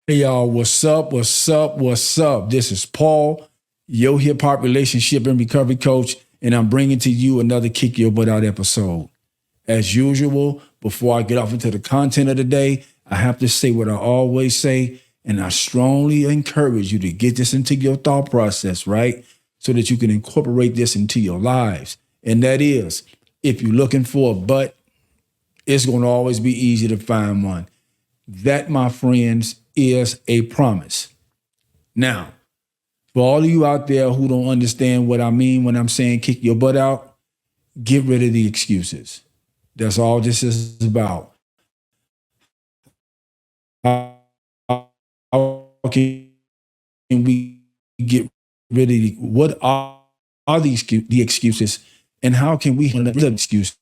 Hey y'all, what's up? What's up? What's up? This is Paul, your hip hop relationship and recovery coach, and I'm bringing to you another Kick Your Butt Out episode. As usual, before I get off into the content of the day, I have to say what I always say, and I strongly encourage you to get this into your thought process, right? So that you can incorporate this into your lives. And that is, if you're looking for a butt, it's going to always be easy to find one. That, my friends, is a promise. Now, for all of you out there who don't understand what I mean when I'm saying kick your butt out, get rid of the excuses. That's all this is about. How can we get rid of what are the excuses, and how can we handle the excuses?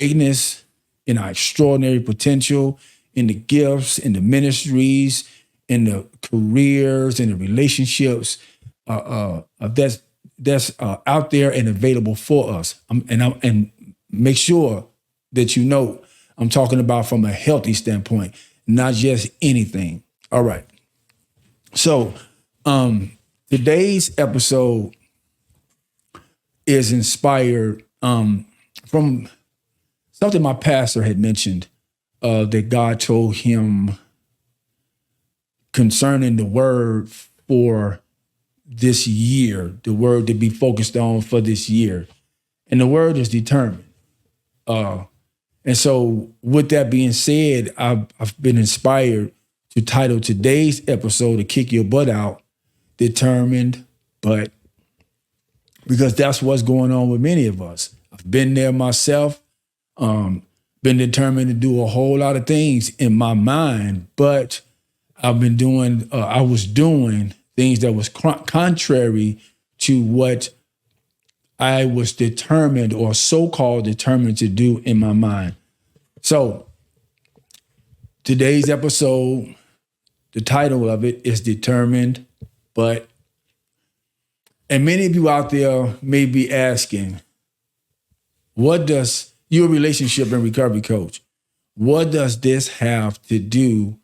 Greatness in our extraordinary potential, in the gifts, in the ministries, in the careers, in the relationships that's out there and available for us. And make sure that you know I'm talking about from a healthy standpoint, not just anything. All right. So today's episode is inspired from something my pastor had mentioned that God told him concerning the word for this year, the word to be focused on for this year. And the word is determined. And so with that being said, I've been inspired to title today's episode to Kick Your Butt Out, Determined But, because that's what's going on with many of us. I've been there myself. Been determined to do a whole lot of things in my mind, but I was doing things that was contrary to what I was determined or so-called determined to do in my mind. So today's episode, the title of it is Determined But. And many of you out there may be asking, you're a relationship and recovery coach, what does this have to do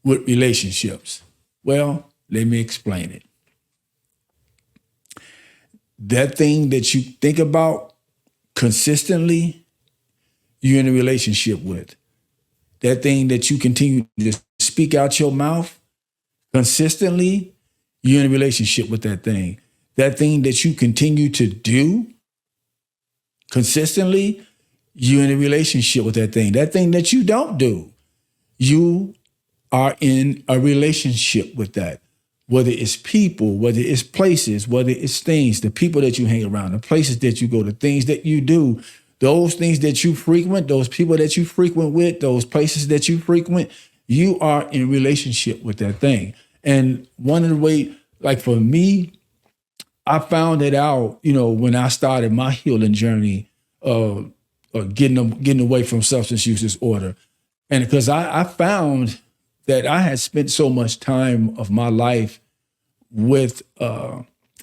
with relationships? Well, let me explain it. That thing that you think about consistently, you're in a relationship with. That thing that you continue to speak out your mouth consistently, you're in a relationship with that thing. That thing that you continue to do consistently, you're in a relationship with that thing. That thing that you don't do, you are in a relationship with that. Whether it's people, whether it's places, whether it's things, the people that you hang around, the places that you go, the things that you do, those things that you frequent, those people that you frequent with, those places that you frequent, you are in relationship with that thing. And one of the ways, like for me, I found it out, when I started my healing journey, getting away from substance use disorder. And because I found that I had spent so much time of my life with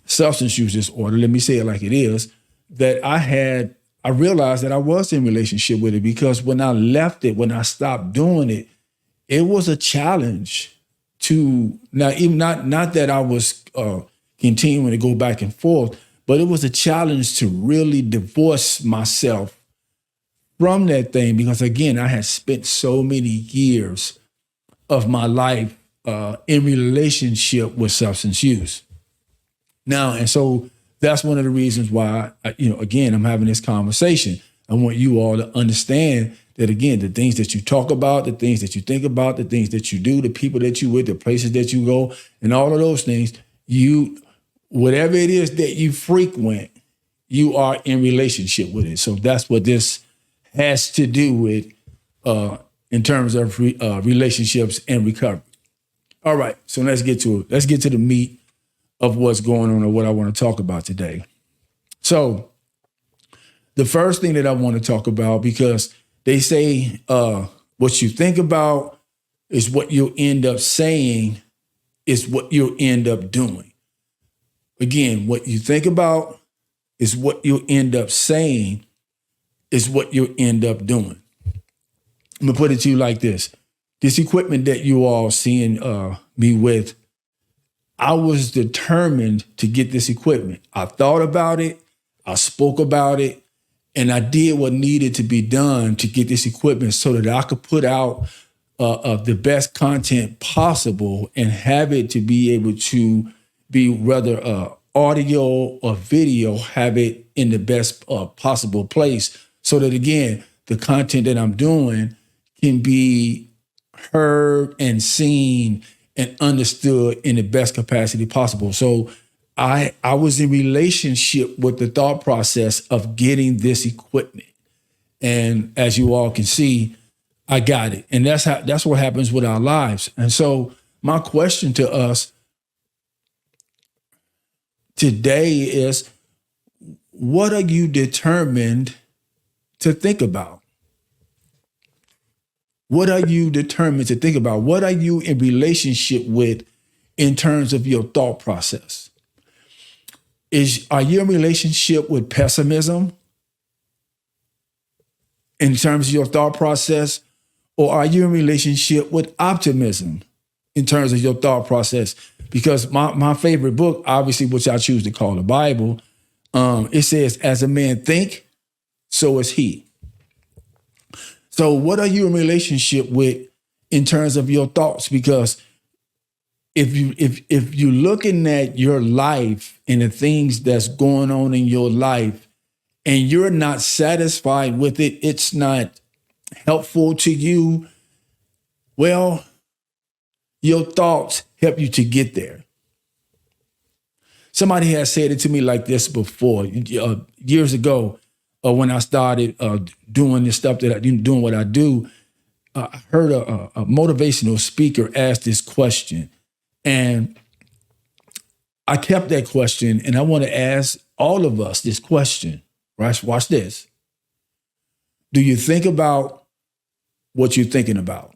substance use disorder, let me say it like it is, that I realized that I was in relationship with it, because when I left it, when I stopped doing it, it was a challenge to, not that I was continuing to go back and forth, but it was a challenge to really divorce myself from that thing, because again, I had spent so many years of my life in relationship with substance use. Now, and so that's one of the reasons why, again, I'm having this conversation. I want you all to understand that, again, the things that you talk about, the things that you think about, the things that you do, the people that you with, the places that you go, and all of those things, whatever it is that you frequent, you are in relationship with it. So that's what this has to do with in terms of relationships and recovery. All right, so let's get to it. Let's get to the meat of what's going on and what I want to talk about today. So the first thing that I want to talk about, because they say what you think about is what you'll end up saying is what you'll end up doing. Again, what you think about is what you'll end up saying is what you'll end up doing. I'm going to put it to you like this. this equipment that you all seeing me with, I was determined to get this equipment. I thought about it, I spoke about it, and I did what needed to be done to get this equipment so that I could put out the best content possible and have it to be able to be whether audio or video, have it in the best possible place so that, again, the content that I'm doing can be heard and seen and understood in the best capacity possible. So I was in relationship with the thought process of getting this equipment. And as you all can see, I got it. And that's what happens with our lives. And so my question to us today is, what are you determined to think about? What are you determined to think about? What are you in relationship with in terms of your thought process? Are you in relationship with pessimism in terms of your thought process? Or are you in relationship with optimism in terms of your thought process? Because my favorite book, obviously, which I choose to call the Bible, it says, as a man think, so is he. So what are you in relationship with in terms of your thoughts? Because if you're looking at your life and the things that's going on in your life and you're not satisfied with it, it's not helpful to you, well, your thoughts help you to get there. Somebody has said it to me like this before, years ago, when I started doing this stuff doing what I do. I heard a motivational speaker ask this question, and I kept that question, and I want to ask all of us this question. Right? Watch this. Do you think about what you're thinking about?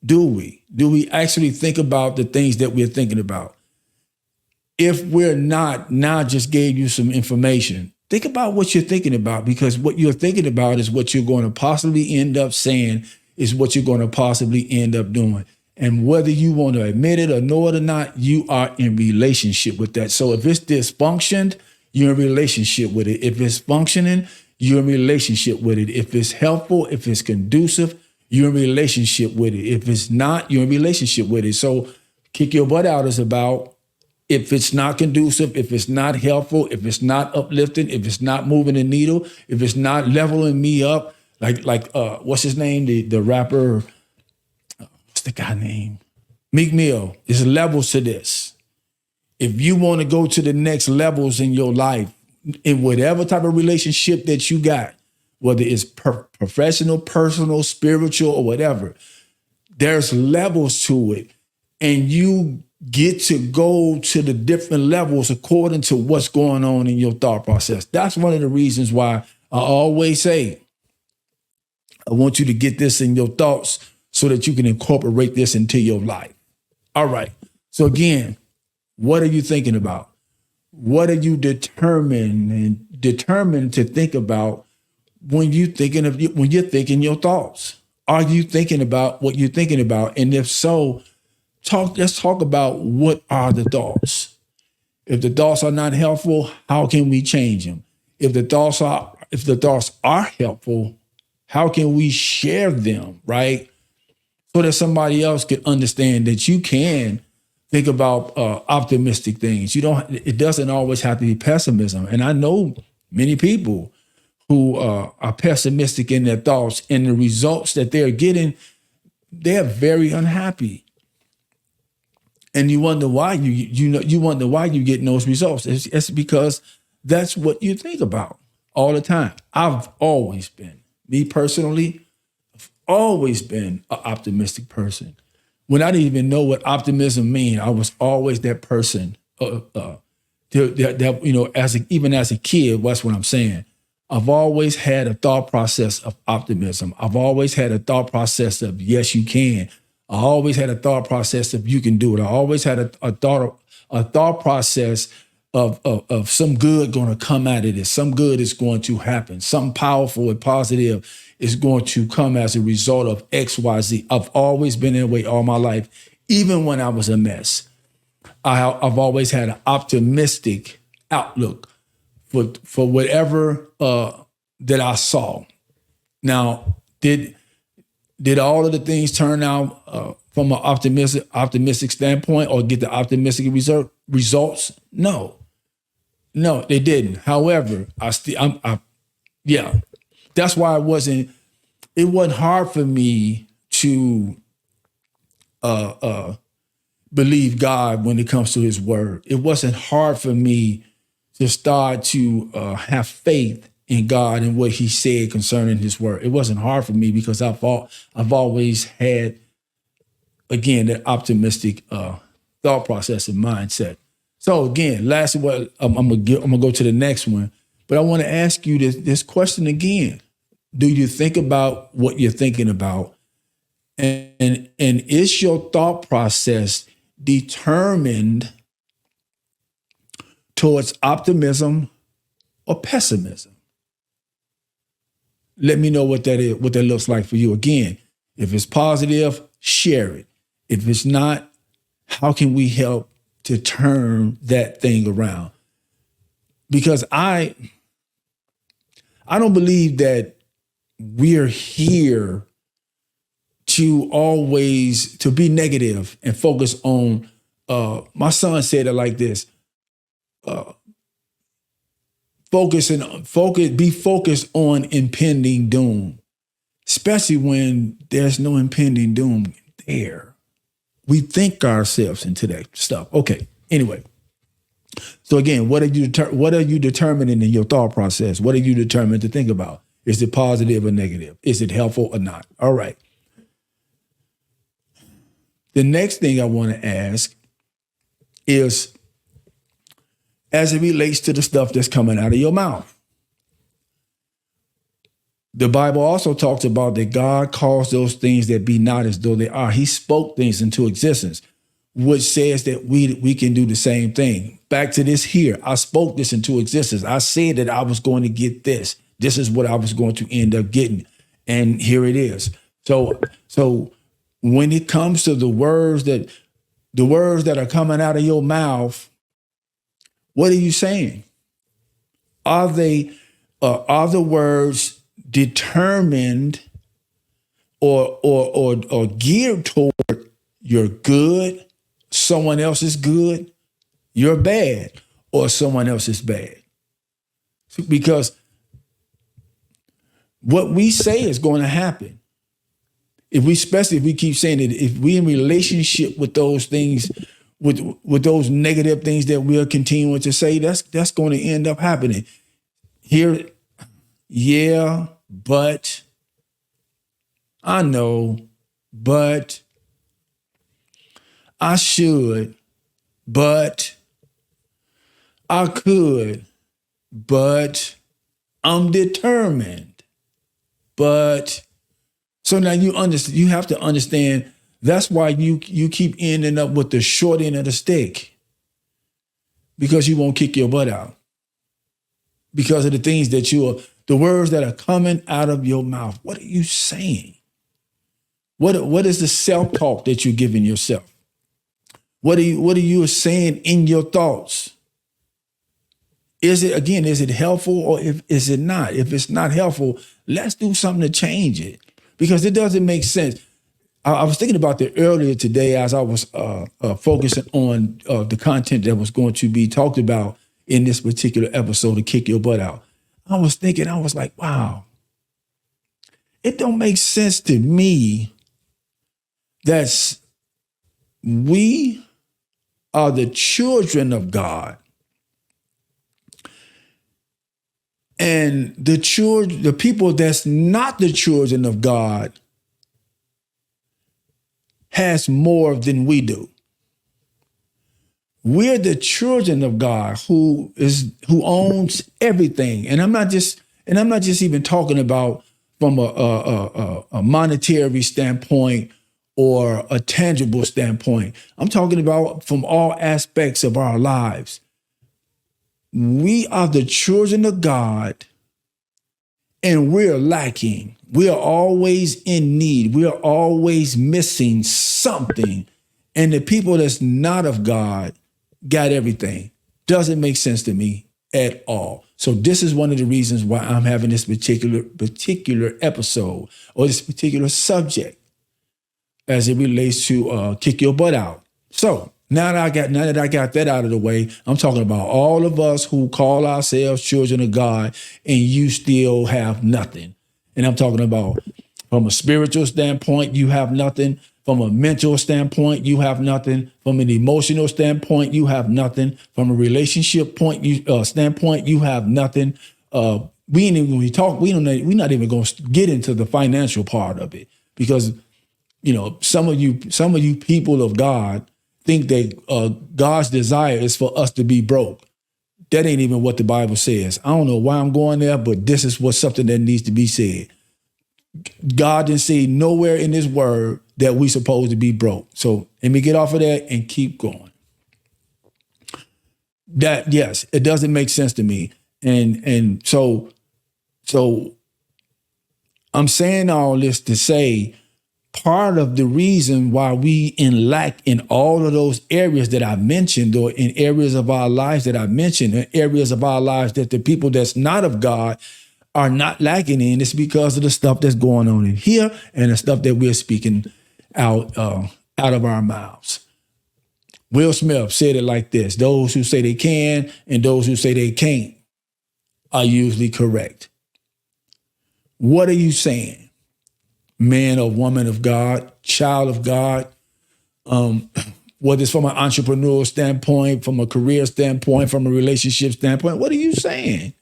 Do we? Do we actually think about the things that we're thinking about? If we're not, now I just gave you some information. Think about what you're thinking about, because what you're thinking about is what you're going to possibly end up saying, is what you're going to possibly end up doing. And whether you want to admit it or know it or not, you are in relationship with that. So if it's dysfunctioned, you're in relationship with it. If it's functioning, you're in relationship with it. If it's helpful, if it's conducive, you're in relationship with it. If it's not, you're in relationship with it. So kick your butt out is about, if it's not conducive, if it's not helpful, if it's not uplifting, if it's not moving the needle, if it's not leveling me up, like what's his name? The rapper, what's the guy name? Meek Mill. There's levels to this. If you want to go to the next levels in your life, in whatever type of relationship that you got, whether it's professional, personal, spiritual, or whatever, there's levels to it. And you get to go to the different levels according to what's going on in your thought process. That's one of the reasons why I always say, I want you to get this in your thoughts so that you can incorporate this into your life. All right. So again, what are you thinking about? What are you determined to think about when you're thinking your thoughts? Are you thinking about what you're thinking about? And if so, let's talk about what are the thoughts. If the thoughts are not helpful, how can we change them? If the thoughts are helpful, how can we share them, right? So that somebody else can understand that you can think about optimistic things. It doesn't always have to be pessimism. And I know many people who are pessimistic in their thoughts, and the results that they're getting, they're very unhappy. And you wonder why you wonder why you're getting those results. It's because that's what you think about all the time. I've always been, me personally, I've always been an optimistic person. When I didn't even know what optimism mean, I was always that person. Even as a kid, that's what I'm saying. I've always had a thought process of optimism. I've always had a thought process of yes, you can. I always had a thought process of you can do it. I always had a thought process of some good going to come out of this. Some good is going to happen. Something powerful and positive is going to come as a result of X, Y, Z. I've always been that way all my life, even when I was a mess. I've always had an optimistic outlook for whatever that I saw. Now, did all of the things turn out from an optimistic standpoint or get the optimistic results? No, they didn't. However, yeah, that's why it wasn't hard for me to believe God when it comes to his word. It wasn't hard for me to start to have faith in God and what he said concerning his word. It wasn't hard for me because I've always had, again, that optimistic thought process and mindset. So again, lastly, I'm gonna go to the next one, but I want to ask you this question again. Do you think about what you're thinking about? And is your thought process determined towards optimism or pessimism? Let me know what that is, what that looks like for you. Again, if it's positive, share it. If it's not, how can we help to turn that thing around? Because I don't believe that we're here to be negative and focus on, my son said it like this, be focused on impending doom, especially when there's no impending doom there. We think ourselves into that stuff. Okay, anyway. So again, what are you determining in your thought process? What are you determined to think about? Is it positive or negative? Is it helpful or not? All right. The next thing I want to ask is, as it relates to the stuff that's coming out of your mouth. The Bible also talks about that God calls those things that be not as though they are. He spoke things into existence, which says that we can do the same thing. Back to this here, I spoke this into existence. I said that I was going to get this. This is what I was going to end up getting. And here it is. So when it comes to the words that are coming out of your mouth, what are you saying? Are the words determined or geared toward your good, someone else is good, you're bad, or someone else is bad? Because what we say is going to happen. Especially if we keep saying it, if we in relationship with those things, with those negative things that we are continuing to say, that's going to end up happening. Here, yeah, but I know, but I should, but I could, but I'm determined, but. So now you have to understand, that's why you keep ending up with the short end of the stick, because you won't kick your butt out because of the things that the words that are coming out of your mouth. What are you saying? What is the self-talk that you're giving yourself? What are you saying in your thoughts? Is it helpful or is it not? If it's not helpful, let's do something to change it. Because it doesn't make sense. I was thinking about that earlier today as I was focusing on the content that was going to be talked about in this particular episode to kick your butt out. I was like, wow, it don't make sense to me that we are the children of God. And the people that's not the children of God has more than we do. We're the children of God who owns everything. And I'm not just even talking about from a monetary standpoint or a tangible standpoint. I'm talking about from all aspects of our lives. We are the children of God, and we're lacking. We are always in need. We are always missing something. And the people that's not of God got everything. Doesn't make sense to me at all. So this is one of the reasons why I'm having this particular episode or this particular subject as it relates to kick your butt out. So now that I got that out of the way, I'm talking about all of us who call ourselves children of God and you still have nothing. And I'm talking about from a spiritual standpoint, you have nothing. From a mental standpoint, you have nothing. From an emotional standpoint, you have nothing. From a relationship standpoint, you have nothing. We ain't even when we talk. We're not even going to get into the financial part of it because some of you people of God think that God's desire is for us to be broke. That ain't even what the Bible says. I don't know why I'm going there, but this is something that needs to be said. God didn't say nowhere in his word that we supposed to be broke. So let me get off of that and keep going. That, yes, it doesn't make sense to me. And so I'm saying all this to say part of the reason why we in lack in all of those areas that I mentioned, or in areas of our lives that I mentioned, in areas of our lives that the people that's not of God are not lacking in, it's because of the stuff that's going on in here and the stuff that we're speaking out of our mouths. Will Smith said it like this: those who say they can and those who say they can't are usually correct. What are you saying? Man or woman of God, child of God, whether it's from an entrepreneurial standpoint, from a career standpoint, from a relationship standpoint, what are you saying?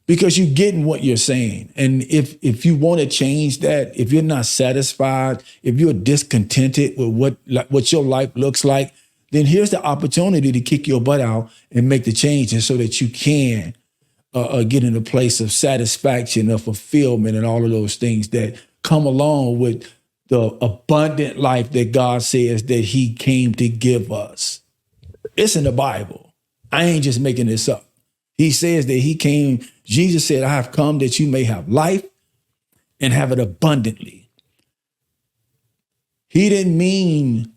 Because you're getting what you're saying. And if you want to change that, if you're not satisfied, if you're discontented with what your life looks like, then here's the opportunity to kick your butt out and make the changes so that you can get in a place of satisfaction, of fulfillment, and all of those things that come along with the abundant life that God says that he came to give us. It's in the Bible. I ain't just making this up. He says that he came, Jesus said, I have come that you may have life and have it abundantly. He didn't mean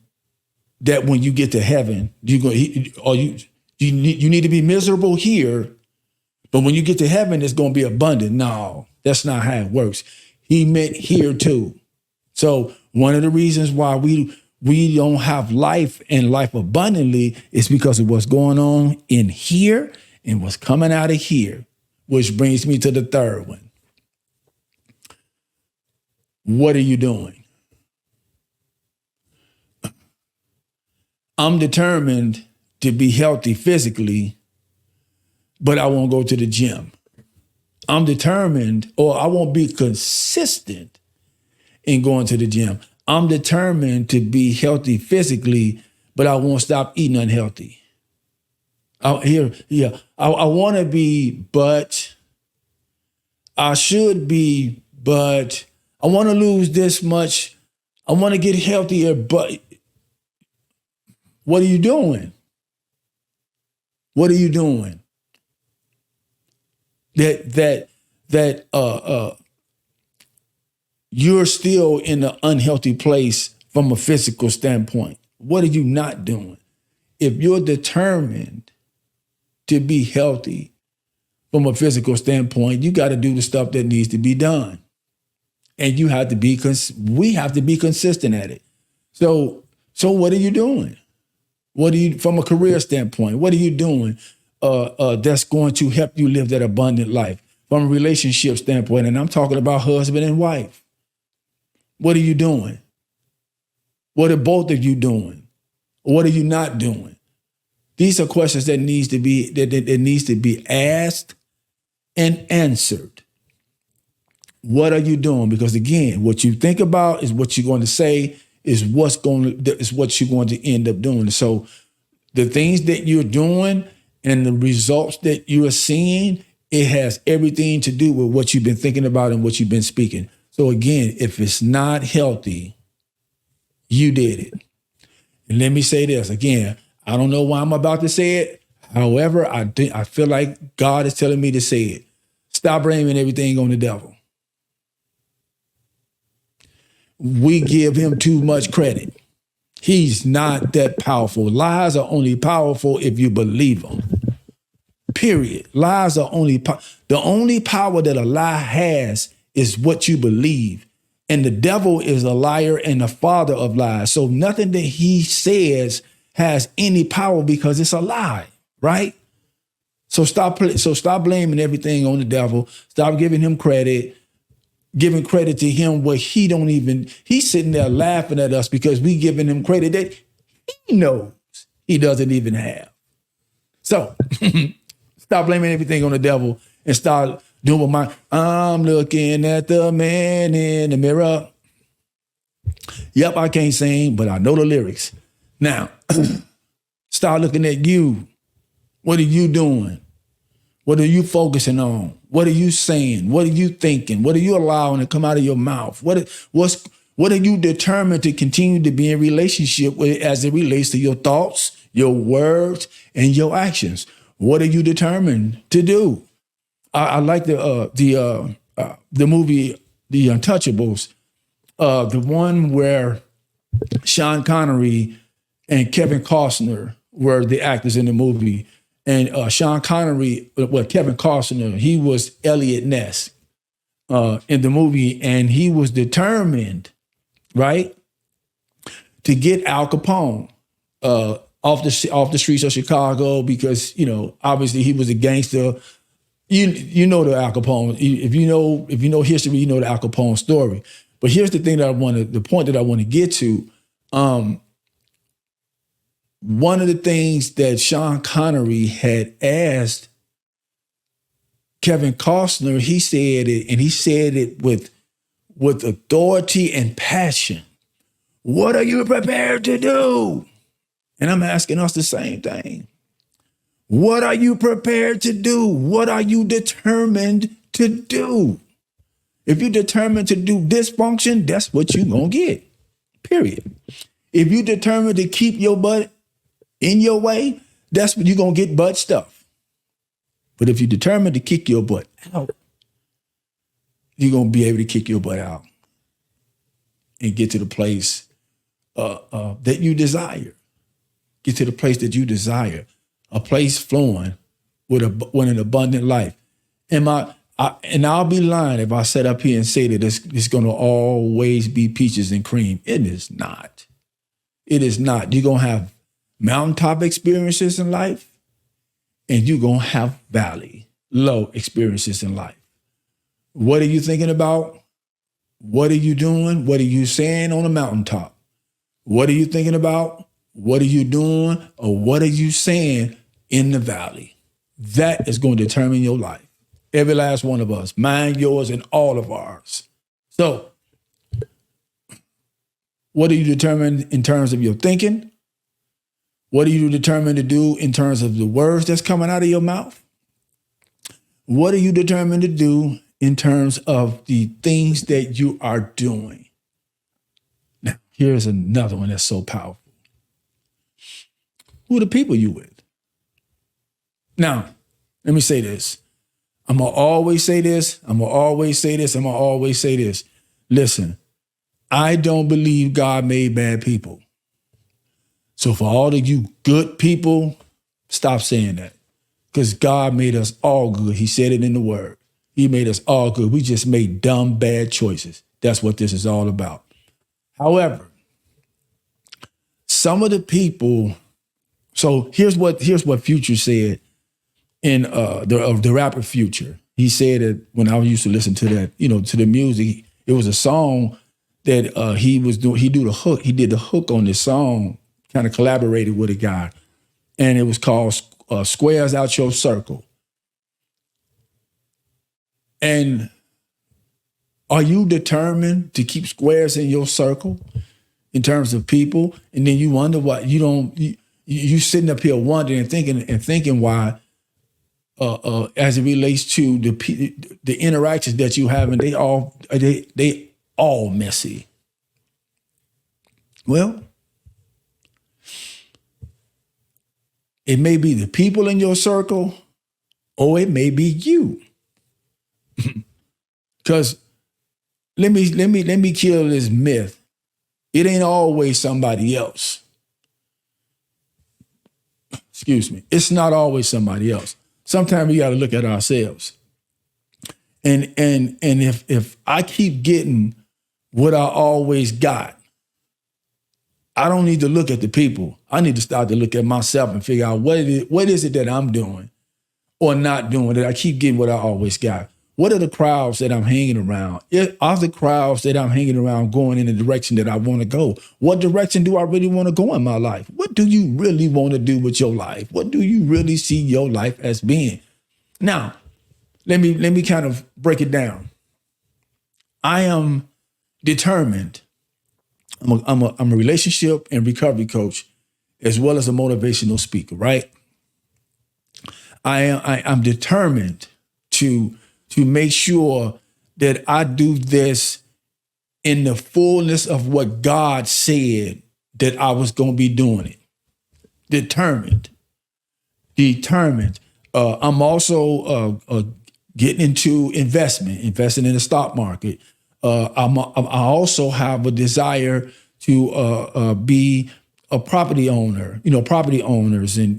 that when you get to heaven, you need to be miserable here, but when you get to heaven, it's going to be abundant. No, that's not how it works. He meant here too. So one of the reasons why we don't have life and life abundantly is because of what's going on in here and what's coming out of here, which brings me to the third one. What are you doing? I'm determined to be healthy physically, but I won't go to the gym. I'm determined, or I won't be consistent in going to the gym. I'm determined to be healthy physically, but I won't stop eating unhealthy. I want to be, but I should be, but I want to lose this much. I want to get healthier, but what are you doing? What are you doing? That you're still in an unhealthy place from a physical standpoint. What are you not doing? If you're determined to be healthy from a physical standpoint, you got to do the stuff that needs to be done. And we have to be consistent at it. So what are you doing? What are you, from a career standpoint, what are you doing that's going to help you live that abundant life? From a relationship standpoint, and I'm talking about husband and wife. What are you doing? What are both of you doing? What are you not doing? These are questions that needs to be asked and answered. What are you doing? Because again, what you think about is what you're going to say, is what you're going to end up doing. So the things that you're doing and the results that you are seeing, it has everything to do with what you've been thinking about and what you've been speaking. So again, if it's not healthy, you did it. And let me say this again. I don't know why I'm about to say it. However, I feel like God is telling me to say it. Stop blaming everything on the devil. We give him too much credit. He's not that powerful. Lies are only powerful if you believe them. Period. Lies are the only power that a lie has is what you believe. And the devil is a liar and the father of lies. So nothing that he says has any power because it's a lie, right? So stop blaming everything on the devil. Stop giving him credit. Giving credit to him where he's sitting there laughing at us because we giving him credit that he knows he doesn't even have. So stop blaming everything on the devil and start doing I'm looking at the man in the mirror. Yep, I can't sing, but I know the lyrics. Now, start looking at you. What are you doing? What are you focusing on? What are you saying? What are you thinking? What are you allowing to come out of your mouth? What are you determined to continue to be in relationship with as it relates to your thoughts, your words, and your actions? What are you determined to do? I like the movie The Untouchables, the one where Sean Connery and Kevin Costner were the actors in the movie. And Sean Connery, Kevin Costner, he was Elliot Ness in the movie, and he was determined, right, to get Al Capone off the streets of Chicago because obviously he was a gangster. You know the Al Capone. If you know history, you know the Al Capone story. But here's the thing the point that I want to get to. One of the things that Sean Connery had asked Kevin Costner, he said it with authority and passion. What are you prepared to do? And I'm asking us the same thing. What are you prepared to do? What are you determined to do? If you're determined to do dysfunction, that's what you're going to get, period. If you're determined to keep your butt in your way, that's what you're going to get butt stuff. But if you're determined to kick your butt out, you're going to be able to kick your butt out and get to the place that you desire. Get to the place that you desire, a place flowing with an abundant life. And I'll be lying if I sit up here and say that it's going to always be peaches and cream. It is not. It is not. You're going to have mountaintop experiences in life, and you're going to have low experiences in life. What are you thinking about? What are you doing? What are you saying on the mountaintop? What are you thinking about? What are you doing? Or what are you saying in the valley? That is going to determine your life. Every last one of us, mine, yours, and all of ours. So, what are you determined in terms of your thinking? What are you determined to do in terms of the words that's coming out of your mouth? What are you determined to do in terms of the things that you are doing? Now, here's another one that's so powerful. Who are the people you with? Now, let me say this. I'm going to always say this. I'm going to always say this. I'm going to always say this. Listen, I don't believe God made bad people. So for all of you good people, stop saying that. Because God made us all good. He said it in the word. He made us all good. We just made dumb, bad choices. That's what this is all about. However, some of the people, so here's what Future said in the rapper Future. He said that when I used to listen to that, to the music, it was a song that he was doing. He did the hook on this song, kind of collaborated with a guy, and it was called Squares Out Your Circle. And are you determined to keep squares in your circle in terms of people? And then you wonder why you sitting up here wondering and thinking why, as it relates to the interactions that you have, and they all messy. Well, it may be the people in your circle, or it may be you. Because let me kill this myth. It ain't always somebody else. Excuse me. It's not always somebody else. Sometimes we got to look at ourselves. And if I keep getting what I always got, I don't need to look at the people. I need to start to look at myself and figure out what is it that I'm doing or not doing that I keep getting what I always got. What are the crowds that I'm hanging around? Are the crowds that I'm hanging around going in the direction that I want to go? What direction do I really want to go in my life? What do you really want to do with your life? What do you really see your life as being? Now, let me kind of break it down. I am determined. I'm a relationship and recovery coach, as well as a motivational speaker. Right? I'm determined to make sure that I do this in the fullness of what God said that I was going to be doing it. Determined. I'm also getting into investing in the stock market. I also have a desire to be a property owner, property owners, and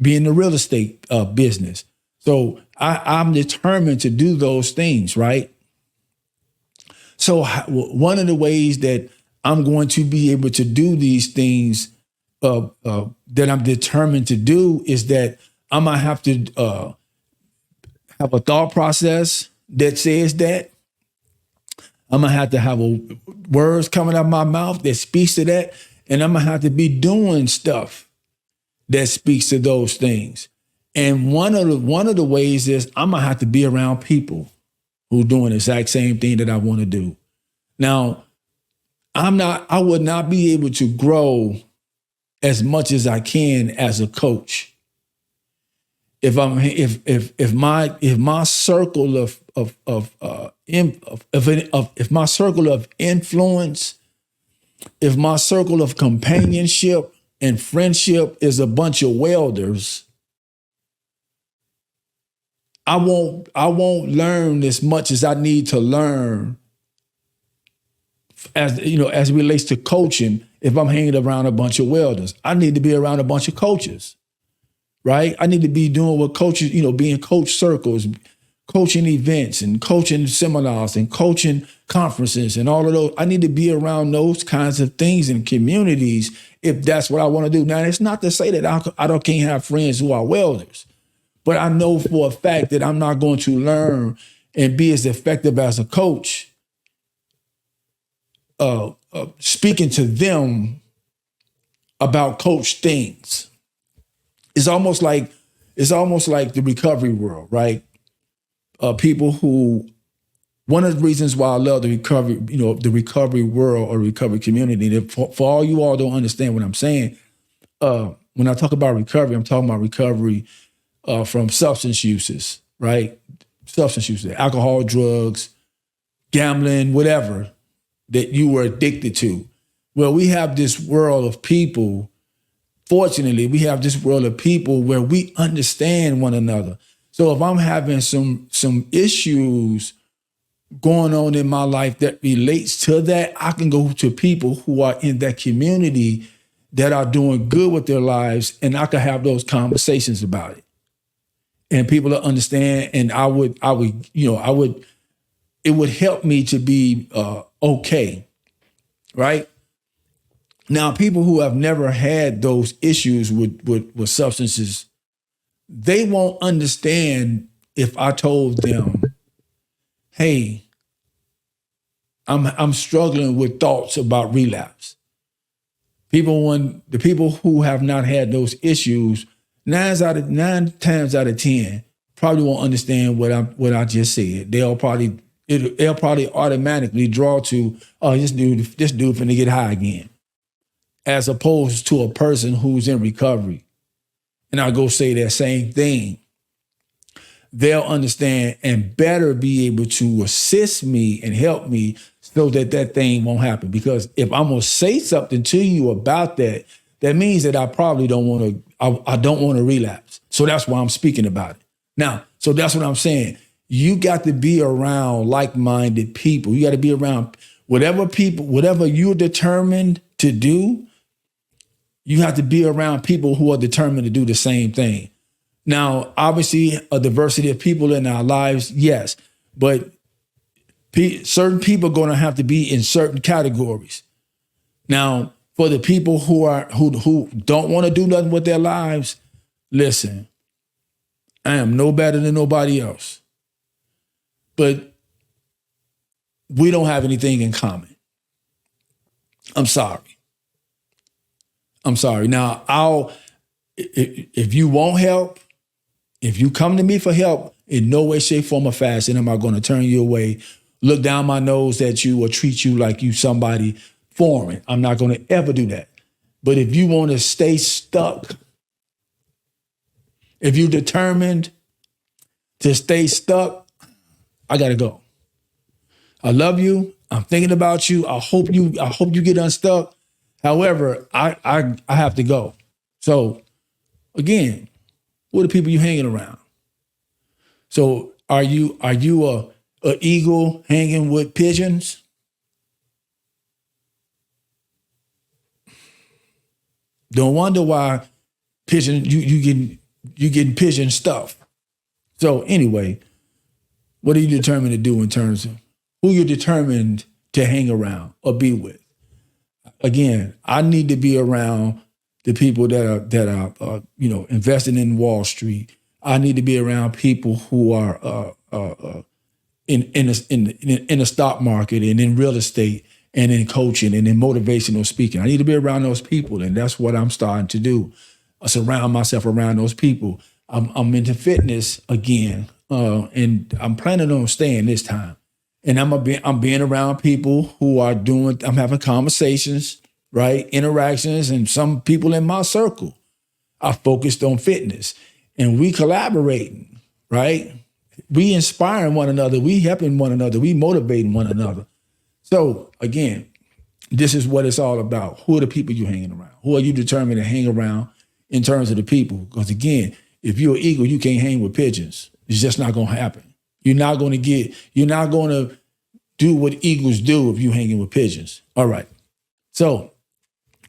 be in the real estate business. So I'm determined to do those things, right? So one of the ways that I'm going to be able to do these things that I'm determined to do is that I'm gonna have to have a thought process that says that. I'm gonna have to have words coming out of my mouth that speaks to that, and I'm gonna have to be doing stuff that speaks to those things. And one of the ways is I'm gonna have to be around people who doing the exact same thing that I want to do. Now, I would not be able to grow as much as I can as a coach if my circle of influence, if my circle of companionship and friendship is a bunch of welders, I won't learn as much as I need to learn as it relates to coaching. If I'm hanging around a bunch of welders, I need to be around a bunch of coaches, right? I need to be doing what coaches, be in coach circles, coaching events and coaching seminars and coaching conferences and all of those. I need to be around those kinds of things in communities if that's what I want to do. Now, it's not to say that I can't have friends who are welders. But I know for a fact that I'm not going to learn and be as effective as a coach speaking to them about coach things. It's almost like the recovery world, right? People who, one of the reasons why I love the recovery world or recovery community, that for all you all don't understand what I'm saying, when I talk about recovery, I'm talking about recovery from substance uses, right? Substance uses, alcohol, drugs, gambling, whatever that you were addicted to. Well, we have this world of people. Fortunately, we have this world of people where we understand one another. So if I'm having some issues going on in my life that relates to that, I can go to people who are in that community that are doing good with their lives, and I can have those conversations about it. And people will understand, and it would help me to be okay, right? Now, people who have never had those issues with substances, they won't understand if I told them, hey, I'm struggling with thoughts about relapse. The people who have not had those issues, 9 times out of 10 probably won't understand what I just said. They'll probably automatically draw to, oh, this dude finna get high again, as opposed to a person who's in recovery. And I'll go say that same thing. They'll understand and better be able to assist me and help me so that thing won't happen. Because if I'm gonna say something to you about that, that means that I probably don't want to relapse. So that's why I'm speaking about it. Now, so that's what I'm saying. You got to be around like-minded people. You got to be around whatever you're determined to do, you have to be around people who are determined to do the same thing. Now, obviously, a diversity of people in our lives, yes, but certain people are going to have to be in certain categories. Now, for the people who don't want to do nothing with their lives, listen, I am no better than nobody else. But we don't have anything in common. I'm sorry. Now, if you want help, if you come to me for help, in no way, shape, form, or fashion am I going to turn you away, look down my nose at you, or treat you like you somebody foreign. I'm not going to ever do that. But if you want to stay stuck, if you're determined to stay stuck, I got to go. I love you. I'm thinking about you. I hope you get unstuck. However, I have to go. So again, what are the people you hanging around? So are you a eagle hanging with pigeons? Don't wonder why pigeon you getting pigeon stuff. So anyway, what are you determined to do in terms of who you're determined to hang around or be with? Again, I need to be around the people that are investing in Wall Street. I need to be around people who are in the stock market and in real estate and in coaching and in motivational speaking. I need to be around those people, and that's what I'm starting to do. I surround myself around those people. I'm into fitness again, and I'm planning on staying this time. And I'm being around people who are I'm having conversations, right? Interactions, and some people in my circle are focused on fitness. And we collaborating, right? We inspiring one another, we helping one another, we motivating one another. So again, this is what it's all about. Who are the people you're hanging around? Who are you determined to hang around in terms of the people? Because again, if you're an eagle, you can't hang with pigeons. It's just not going to happen. You're not going to do what eagles do if you're hanging with pigeons. All right. So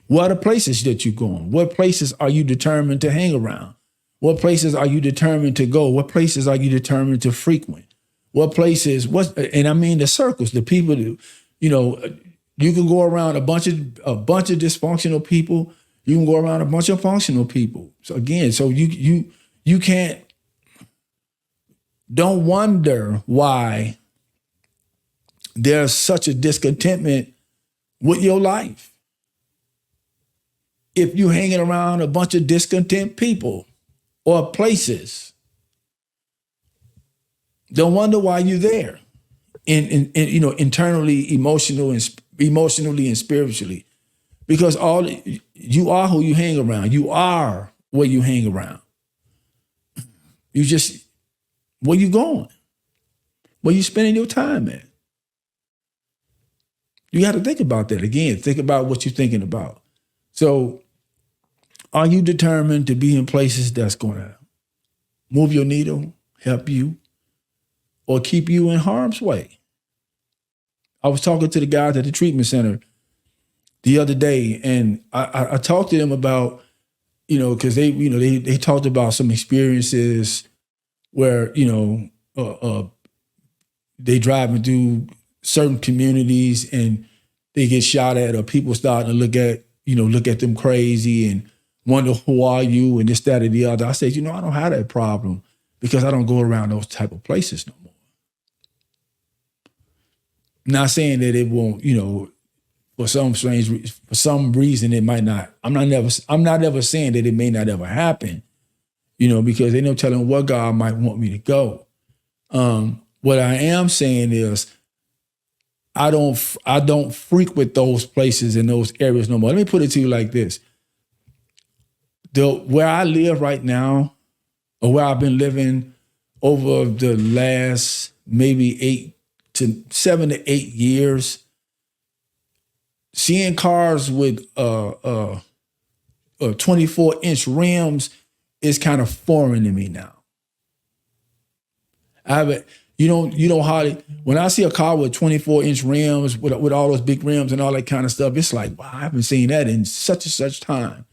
what are the places that you're going? What places are you determined to hang around? What places are you determined to go? What places are you determined to frequent? What places, and I mean the circles, the people who, you can go around a bunch of dysfunctional people. You can go around a bunch of functional people. So again, you can't, don't wonder why there's such a discontentment with your life. If you're hanging around a bunch of discontent people or places, don't wonder why you're there, internally, emotionally and spiritually, because you are who you hang around. You are where you hang around. Where you going? Where you spending your time at? You got to think about that again. Think about what you're thinking about. So, are you determined to be in places that's going to move your needle, help you, or keep you in harm's way? I was talking to the guys at the treatment center the other day, and I talked to them about, because they talked about some experiences where, they driving through certain communities and they get shot at, or people starting to look at them crazy and wonder who are you and this, that, or the other. I said, I don't have that problem because I don't go around those type of places no more. Not saying that it won't, for some reason it might not. I'm not ever saying that it may not ever happen, because they no telling what God might want me to go. What I am saying is I don't frequent those places in those areas no more. Let me put it to you like this. Where I live right now, or where I've been living over the last maybe 7 to 8 years, seeing cars with 24-inch rims is kind of foreign to me now. You don't hardly, when I see a car with 24-inch rims, with all those big rims and all that kind of stuff, it's like, wow, I haven't seen that in such and such time.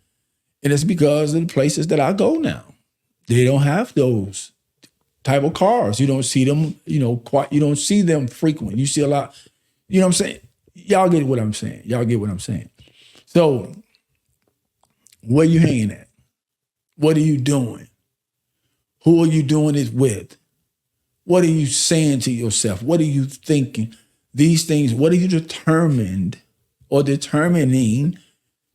And it's because of the places that I go now. They don't have those type of cars. You don't see them, quite, you don't see them frequent. You see a lot, you know what I'm saying? Y'all get what I'm saying. Y'all get what I'm saying. So where you hanging at? What are you doing? Who are you doing it with? What are you saying to yourself? What are you thinking? These things, what are you determined or determining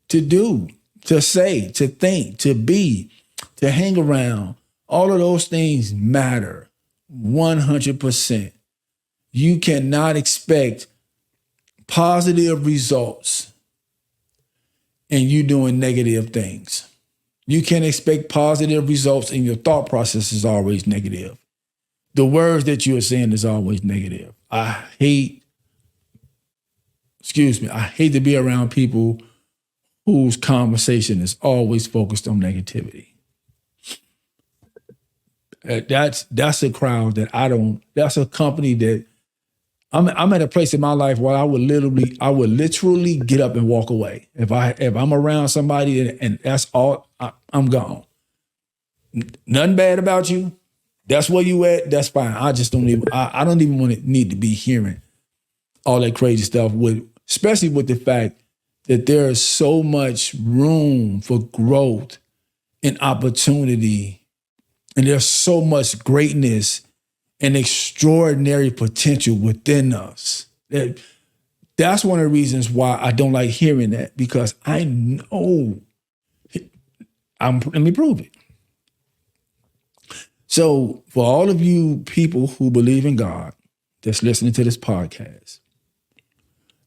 to do, to say, to think, to be, to hang around? All of those things matter 100%. You cannot expect positive results and you doing negative things. You can't expect positive results and your thought process is always negative. The words that you are saying is always negative. I hate to be around people whose conversation is always focused on negativity. That's a crowd that that's a company that I'm at a place in my life where I would literally get up and walk away. If I'm around somebody and that's all, I'm gone. Nothing bad about you. That's where you at. That's fine. I don't even need to be hearing all that crazy stuff especially with the fact that there is so much room for growth and opportunity. And there's so much greatness and extraordinary potential within us. That's one of the reasons why I don't like hearing that, because I know let me prove it. So for all of you people who believe in God that's listening to this podcast,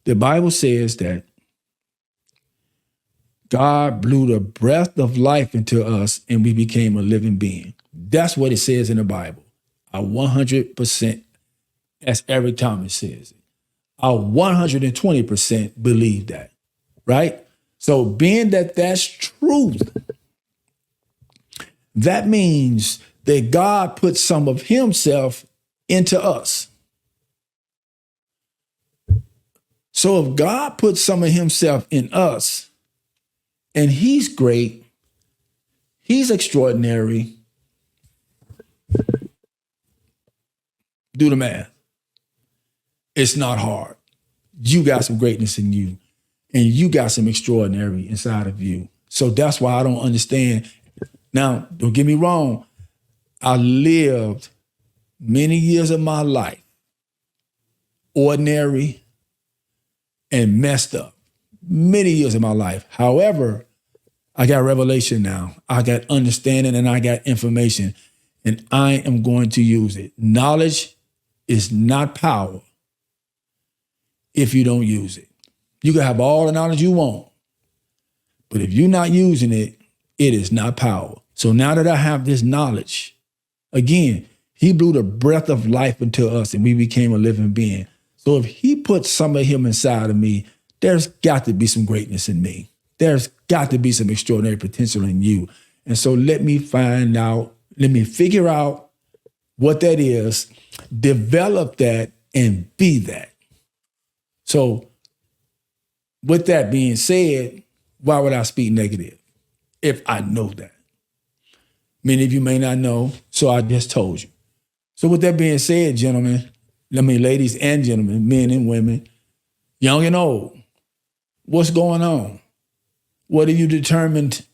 the Bible says that God blew the breath of life into us and we became a living being. That's what it says in the Bible. I 100%, as Eric Thomas says it, I 120% believe that, right? So being that that's truth, that means that God put some of himself into us. So if God put some of himself in us, and he's great, he's extraordinary, do the math. It's not hard. You got some greatness in you, and you got some extraordinary inside of you. So that's why I don't understand. Now, don't get me wrong. I lived many years of my life ordinary and messed up. Many years of my life. However, I got revelation now. I got understanding and I got information, and I am going to use it. Knowledge is not power if you don't use it. You can have all the knowledge you want, but if you're not using it, it is not power. So now that I have this knowledge, again, he blew the breath of life into us and we became a living being. So if he put some of him inside of me, there's got to be some greatness in me. There's got to be some extraordinary potential in you. And so let me figure out what that is, develop that, and be that. So with that being said, why would I speak negative if I know that? Many of you may not know, so I just told you. So with that being said, ladies and gentlemen, men and women, young and old, what's going on? What are you determined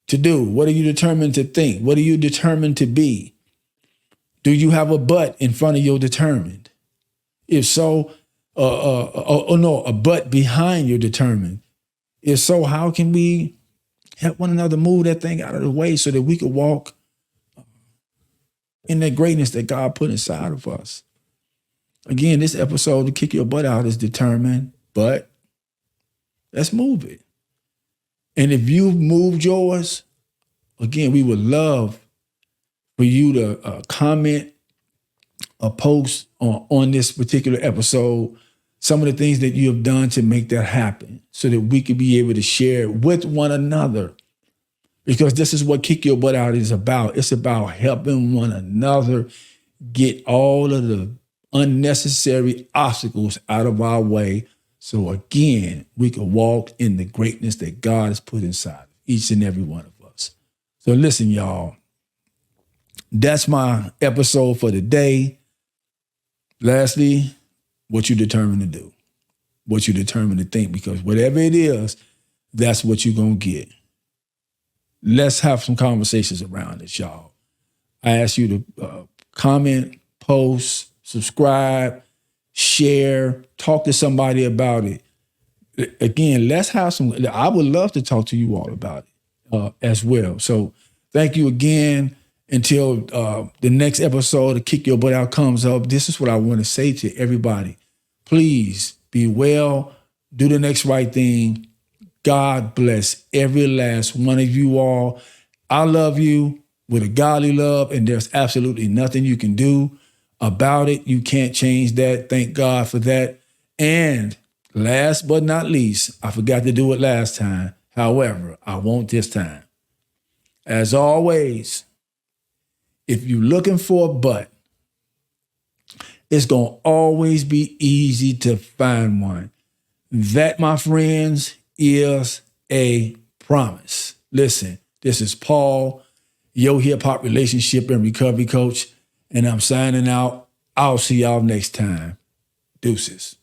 to do? What are you determined to think? What are you determined to be? Do you have a but in front of your determined? If so, a but behind your determined. If so, how can we help one another move that thing out of the way so that we could walk in that greatness that God put inside of us? Again, this episode, to kick your butt out, is determined, but let's move it. And if you've moved yours, again, we would love for you to comment or post on this particular episode some of the things that you have done to make that happen so that we could be able to share with one another. Because this is what Kick Your Butt Out is about. It's about helping one another get all of the unnecessary obstacles out of our way so again, we can walk in the greatness that God has put inside each and every one of us. So listen, y'all, that's my episode for today. Lastly, what you determined to do, what you determined to think, because whatever it is, that's what you're going to get. Let's have some conversations around this, y'all. I ask you to comment, post, subscribe, share, talk to somebody about it. Again, let's have some, I would love to talk to you all about it as well. So thank you again. Until the next episode of Kick Your Butt Out comes up, this is what I want to say to everybody. Please be well, do the next right thing. God bless every last one of you all. I love you with a godly love, and there's absolutely nothing you can do about it. You can't change that. Thank God for that. And last but not least, I forgot to do it last time. However, I won't this time. As always, if you're looking for a butt, it's going to always be easy to find one. That, my friends, is a promise. Listen, this is Paul, your hip-hop relationship and recovery coach, and I'm signing out. I'll see y'all next time. Deuces.